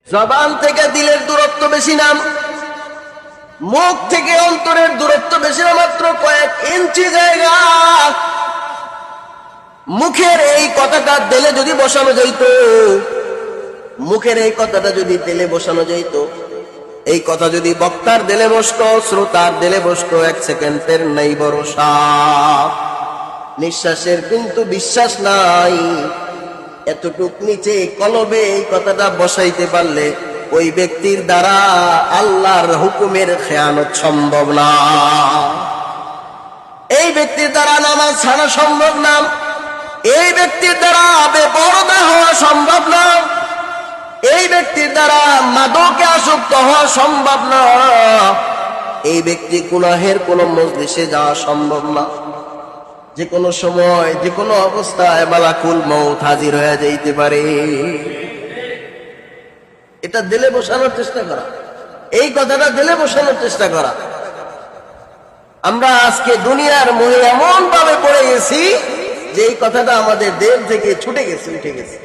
জবান থেকে দিলের দূরত্ব বেশি না, মুখ থেকে অন্তরের দূরত্ব বেশি না, মাত্র কয়েক ইঞ্চি জায়গা। মুখের এই কথাটা দিলে যদি বসানো যাইত, মুখের এই কথাটা যদি দিলে বসানো যাইত, এই কথা যদি বক্তার দিলে বসতো, শ্রোতার দিলে বসতো, 1 সেকেন্ডের নাই ভরসা। নিঃশ্বাসের কিন্তু বিশ্বাস নাই। এতটুক নিচে কলবে এই কথাটা বসাইতে পারলে ওই ব্যক্তির দ্বারা আল্লাহর হুকুমের খেয়ানত সম্ভব না। এই ব্যক্তির দ্বারা নামাজ ছাড়া সম্ভব না, এই ব্যক্তির দ্বারা বেপরদা হওয়া সম্ভব না, এই ব্যক্তির দ্বারা মাদকে আসক্ত হওয়া সম্ভব না, এই ব্যক্তি গুনাহের কোন মজলিসে যাওয়া সম্ভব না। যে কোনো সময় যে কোনো অবস্থায় মালাকুল মউত হাজির হয়ে যাইতে পারে। এটা দিলে বসানোর চেষ্টা করা, এই কথাটা দিলে বসানোর চেষ্টা করা। আমরা আজকে দুনিয়ার মোহে এমন ভাবে পড়ে গেছি যে এই কথাটা আমাদের দেহ থেকে ছুটে গেছে, উঠে গেছে।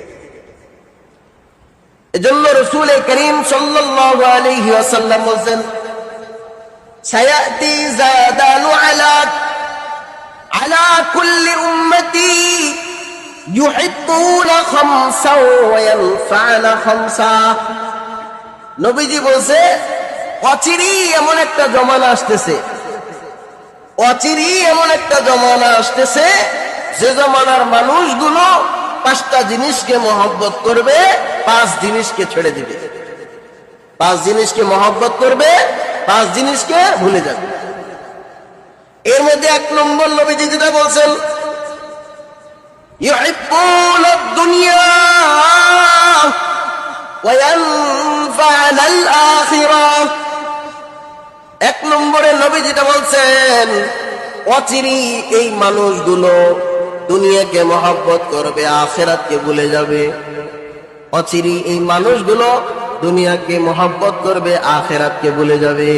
এজন্য রাসূল করিম সাল্লাল্লাহু আলাইহি ওয়াসাল্লাম বলেন, সায়াতি যাদানু আলা কুল্লি উম্মতি ইউহিব্বুনা খামসা ওয়া ইয়ানফা'না খামসা। নবীজি বলছে, অচিরেই এমন একটা জমানা আসতেছে, অচিরেই এমন একটা জমানা আসতেছে যে জমানার মানুষগুলো 5টা জিনিসকে মহব্বত করবে, 5 জিনিসকে ছেড়ে দিবে। 5 জিনিসকে মহব্বত করবে, 5 জিনিসকে ভুলে যাবে। এর মধ্যে 1 নম্বর নবীজি যেটা বলছেন, ইউহিব্বুনাদ দুনিয়া ওয়া ইয়ানফা'নাল আখিরাহ। 1 নম্বরে নবী যেটা বলছেন, অচিরেই এই মানুষগুলো দুনিয়াকে মহব্বত করবে, আখিরাতকে ভুলে যাবে। অচিরেই এই মানুষগুলো দুনিয়াকে মহব্বত করবে, আখিরাতকে ভুলে যাবে।